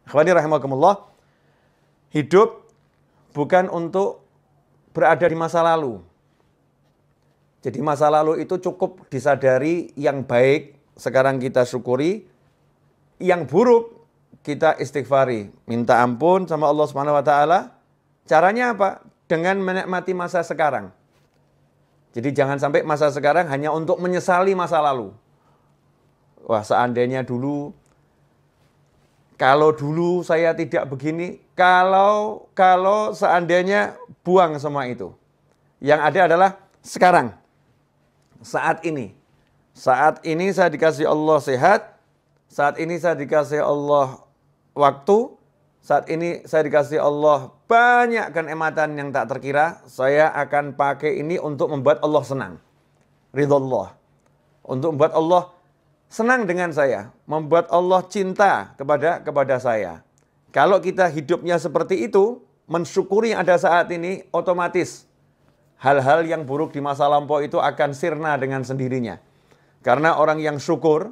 Ikhwani rahimakumullah, hidup bukan untuk berada di masa lalu. Jadi masa lalu itu cukup disadari, yang baik sekarang kita syukuri, yang buruk kita istighfari, minta ampun sama Allah Subhanahu wa taala. Caranya apa? Dengan menikmati masa sekarang. Jadi jangan sampai masa sekarang hanya untuk menyesali masa lalu. Wah, seandainya dulu, kalau dulu saya tidak begini, kalau seandainya, buang semua itu. Yang ada adalah sekarang. Saat ini. Saat ini saya dikasih Allah sehat. Saat ini saya dikasih Allah waktu. Saat ini saya dikasih Allah banyak kenikmatan yang tak terkira. Saya akan pakai ini untuk membuat Allah senang. Ridha. Untuk membuat Allah senang dengan saya. Membuat Allah cinta kepada saya. Kalau kita hidupnya seperti itu, mensyukuri yang ada saat ini, otomatis hal-hal yang buruk di masa lampau itu akan sirna dengan sendirinya. Karena orang yang syukur,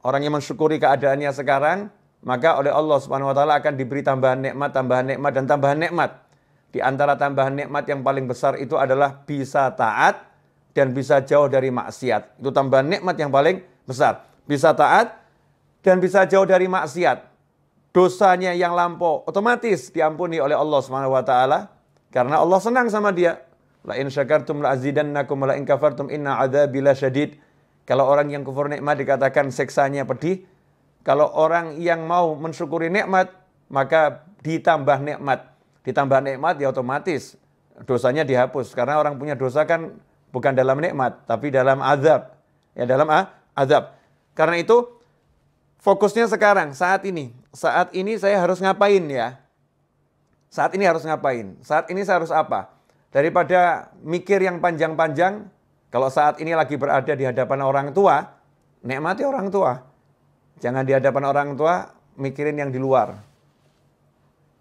orang yang mensyukuri keadaannya sekarang, maka oleh Allah Subhanahu wa taala akan diberi tambahan nikmat, dan tambahan nikmat. Di antara tambahan nikmat yang paling besar itu adalah bisa taat dan bisa jauh dari maksiat. Itu tambahan nikmat yang paling besar. Bisa taat dan bisa jauh dari maksiat. Dosanya yang lampau otomatis diampuni oleh Allah Subhanahu wa taala karena Allah senang sama dia. La in syakartum la azidannakum wa la in kafartum inna adzabi lasyadid. Kalau orang yang kufur nikmat dikatakan siksanya pedih. Kalau orang yang mau mensyukuri nikmat, maka ditambah nikmat. Ditambah nikmat ya otomatis dosanya dihapus. Karena orang punya dosa kan bukan dalam nikmat, tapi dalam azab. Ya, dalam azab. Karena itu fokusnya sekarang, saat ini. Saat ini saya harus ngapain ya? Saat ini harus ngapain? Saat ini saya harus apa? Daripada mikir yang panjang-panjang, kalau saat ini lagi berada di hadapan orang tua, nikmati orang tua. Jangan di hadapan orang tua, mikirin yang di luar.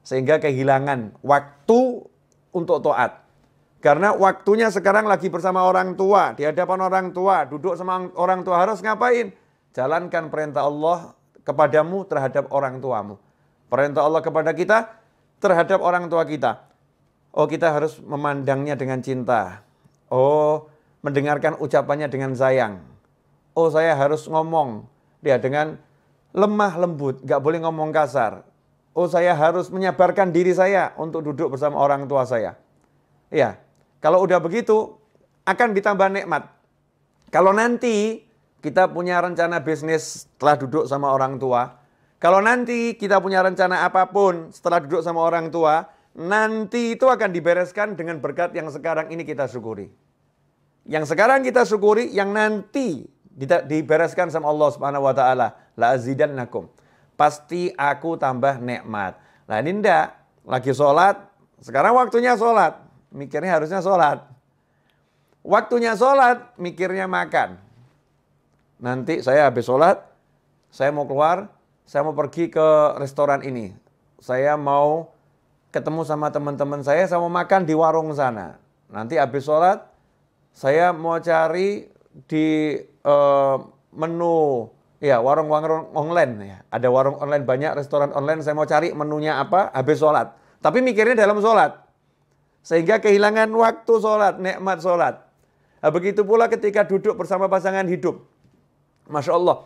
Sehingga kehilangan waktu untuk taat. Karena waktunya sekarang lagi bersama orang tua, di hadapan orang tua, duduk sama orang tua, harus ngapain? Jalankan perintah Allah kepadamu terhadap orang tuamu. Perintah Allah kepada kita terhadap orang tua kita. Oh, kita harus memandangnya dengan cinta. Oh, mendengarkan ucapannya dengan sayang. Oh, saya harus ngomong dia dengan lemah lembut, gak boleh ngomong kasar. Oh, saya harus menyabarkan diri saya untuk duduk bersama orang tua saya. Ya, kalau udah begitu akan ditambah nikmat. Kalau nanti kita punya rencana bisnis setelah duduk sama orang tua, kalau nanti kita punya rencana apapun setelah duduk sama orang tua, nanti itu akan dibereskan dengan berkat yang sekarang ini kita syukuri. Yang sekarang kita syukuri, yang nanti dibereskan sama Allah Subhanahu wa taala, la azidannakum. Pasti aku tambah nikmat. Nah, ini ndak lagi sholat, sekarang waktunya sholat, mikirnya harusnya sholat. Waktunya sholat, mikirnya makan. Nanti saya habis sholat, saya mau keluar, saya mau pergi ke restoran ini. Saya mau ketemu sama teman-teman saya mau makan di warung sana. Nanti habis sholat, saya mau cari di menu, ya warung-warung online. Ya. Ada warung online banyak, restoran online, saya mau cari menunya apa, habis sholat. Tapi mikirnya dalam sholat. Sehingga kehilangan waktu sholat, nikmat sholat. Nah, begitu pula ketika duduk bersama pasangan hidup. Masya Allah.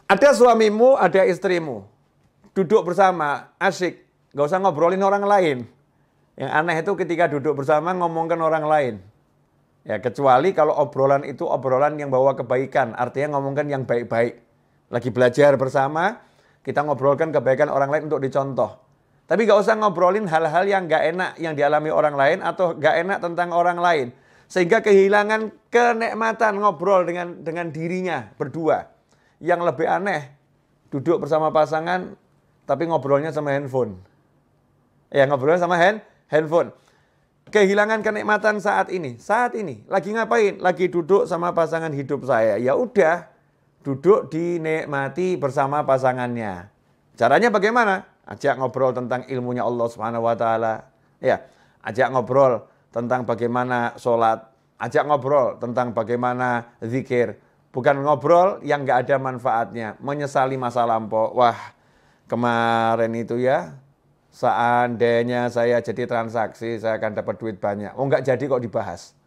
Ada suamimu, ada istrimu. Duduk bersama, asyik. Gak usah ngobrolin orang lain. Yang aneh itu ketika duduk bersama ngomongkan orang lain. Ya, kecuali kalau obrolan itu obrolan yang bawa kebaikan. Artinya ngomongkan yang baik-baik. Lagi belajar bersama, kita ngobrolkan kebaikan orang lain untuk dicontoh. Tapi gak usah ngobrolin hal-hal yang gak enak yang dialami orang lain atau gak enak tentang orang lain. Sehingga kehilangan kenikmatan ngobrol dengan dirinya berdua. Yang lebih aneh, duduk bersama pasangan tapi ngobrolnya sama handphone. Ya, ngobrolnya sama handphone. Kehilangan kenikmatan saat ini. Saat ini lagi ngapain? Lagi duduk sama pasangan hidup saya. Ya udah, duduk dinikmati bersama pasangannya. Caranya bagaimana? Ajak ngobrol tentang ilmunya Allah Subhanahu wa taala. Ya, ajak ngobrol tentang bagaimana sholat, ajak ngobrol tentang bagaimana zikir. Bukan ngobrol yang gak ada manfaatnya, menyesali masa lampau. Wah, kemarin itu ya, seandainya saya jadi transaksi, saya akan dapat duit banyak. Oh, nggak jadi kok dibahas.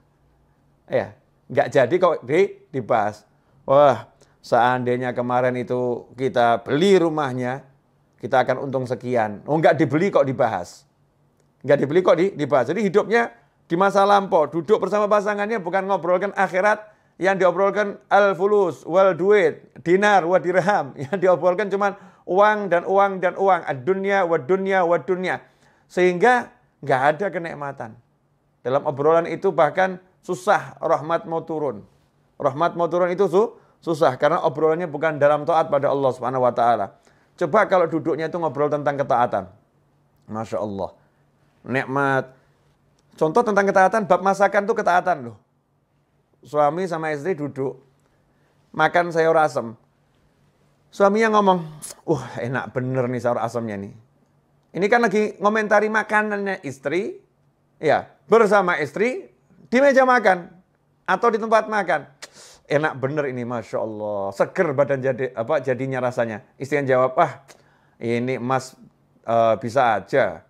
Ya, nggak jadi kok dibahas. Wah, seandainya kemarin itu kita beli rumahnya, kita akan untung sekian. Oh, nggak dibeli kok dibahas. Nggak dibeli kok dibahas. Jadi hidupnya di masa lampau, duduk bersama pasangannya bukan ngobrolkan akhirat, yang diobrolkan al-fulus, wal duit, dinar, wa dirham. Yang diobrolkan cuma uang dan uang dan uang. Ad-dunya, wa dunya, wa dunya. Sehingga nggak ada kenikmatan. Dalam obrolan itu bahkan susah rahmat mau turun. Rahmat mau turun itu susah karena obrolannya bukan dalam taat pada Allah Subhanahu wa taala. Coba kalau duduknya itu ngobrol tentang ketaatan. Masya Allah. Nikmat. Contoh tentang ketaatan, bab masakan itu ketaatan loh. Suami sama istri duduk, makan sayur asem. Suaminya ngomong, enak bener nih sayur asemnya nih. Ini kan lagi ngomentari makanannya istri, ya bersama istri di meja makan atau di tempat makan. Enak bener ini, Masya Allah. Seger badan jadinya rasanya. Istri yang jawab, ini Mas bisa aja.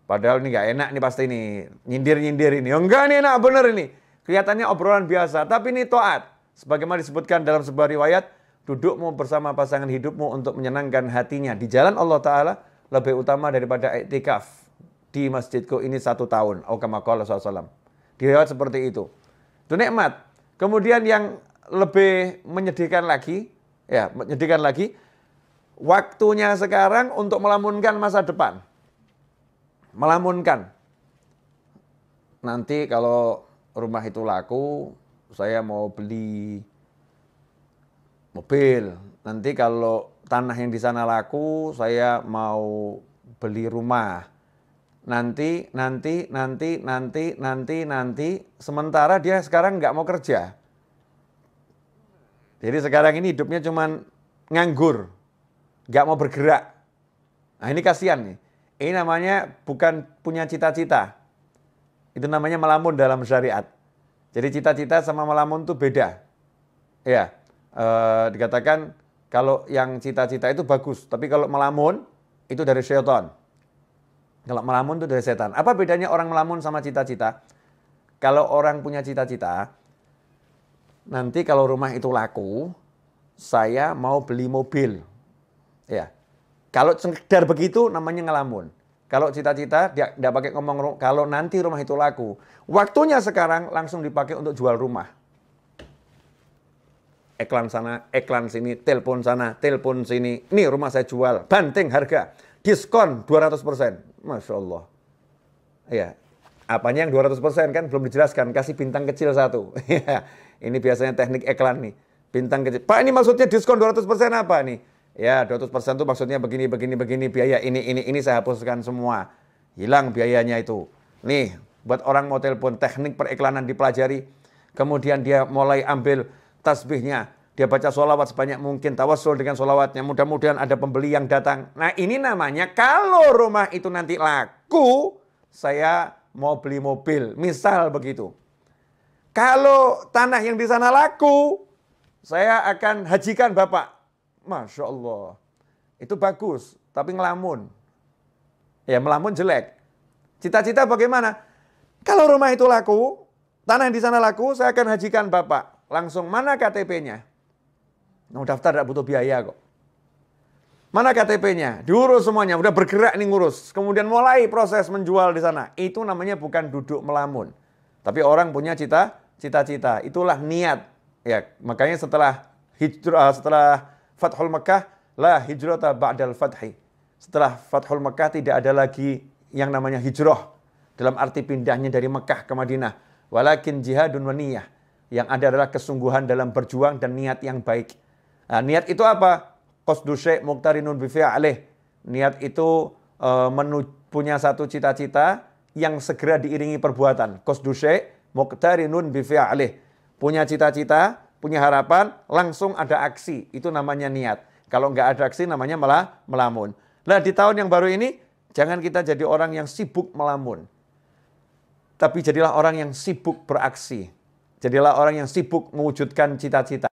Padahal ini nggak enak nih pasti ini. Nyindir-nyindir ini. Enggak nih enak bener ini. Kelihatannya obrolan biasa. Tapi ini taat. Sebagaimana disebutkan dalam sebuah riwayat. Dudukmu bersama pasangan hidupmu untuk menyenangkan hatinya. Di jalan Allah Ta'ala lebih utama daripada i'tikaf. Di masjidku ini 1 tahun. Kama qala SAW. Di riwayat seperti itu. Itu nikmat. Kemudian yang lebih menyedihkan lagi. Waktunya sekarang untuk melamunkan masa depan. Melamunkan. Nanti kalau rumah itu laku, saya mau beli mobil. Nanti kalau tanah yang di sana laku, saya mau beli rumah. Nanti. Sementara dia sekarang nggak mau kerja. Jadi sekarang ini hidupnya cuman nganggur. Nggak mau bergerak. Nah ini kasihan nih. Ini namanya bukan punya cita-cita. Itu namanya melamun dalam syariat. Jadi cita-cita sama melamun itu beda. Ya, dikatakan kalau yang cita-cita itu bagus. Tapi kalau melamun itu dari syaitan. Kalau melamun itu dari setan. Apa bedanya orang melamun sama cita-cita? Kalau orang punya cita-cita, nanti kalau rumah itu laku, saya mau beli mobil. Ya. Kalau sekedar begitu namanya ngelamun. Kalau cita-cita dia tidak pakai ngomong kalau nanti rumah itu laku. Waktunya sekarang langsung dipakai untuk jual rumah. Iklan sana, iklan sini, telepon sana, telepon sini. Ini rumah saya jual, banting harga, diskon 200%. Masya Allah. Ya, apanya yang 200% kan belum dijelaskan. Kasih bintang kecil 1. Ini biasanya teknik iklan nih. Bintang kecil. Pak ini maksudnya diskon 200% apa nih? Ya 200% itu maksudnya begini, biaya ini saya hapuskan semua. Hilang biayanya itu. Nih, buat orang mau telepon, teknik periklanan dipelajari. Kemudian dia mulai ambil tasbihnya. Dia baca sholawat sebanyak mungkin, tawassul dengan sholawatnya. Mudah-mudahan ada pembeli yang datang. Nah ini namanya kalau rumah itu nanti laku, saya mau beli mobil. Misal begitu. Kalau tanah yang di sana laku, saya akan hajikan Bapak. Masya Allah. Itu bagus, tapi ngelamun. Ya melamun jelek. Cita-cita bagaimana? Kalau rumah itu laku, tanah yang di sana laku, saya akan hajikan Bapak. Langsung mana KTP-nya? Nah, daftar tidak butuh biaya kok. Mana KTP-nya? Diurus semuanya, udah bergerak nih ngurus. Kemudian mulai proses menjual di sana. Itu namanya bukan duduk melamun. Tapi orang punya cita-cita. Itulah niat. Ya, makanya setelah hijrah, setelah Fathul Makkah, la hijrata ba'dal fathi. Setelah Fathul Makkah tidak ada lagi yang namanya hijrah. Dalam arti pindahnya dari Makkah ke Madinah. Walakin jihadun wa niyah. Yang ada adalah kesungguhan dalam berjuang dan niat yang baik. Nah, niat itu apa? Qasdu syai' muqtarinun bi fi'alih. Niat itu punya satu cita-cita yang segera diiringi perbuatan. Qasdu syai' muqtarinun bi fi'alih. Punya cita-cita, punya harapan, langsung ada aksi. Itu namanya niat. Kalau nggak ada aksi namanya malah melamun. Nah di tahun yang baru ini, jangan kita jadi orang yang sibuk melamun. Tapi jadilah orang yang sibuk beraksi. Jadilah orang yang sibuk mewujudkan cita-cita.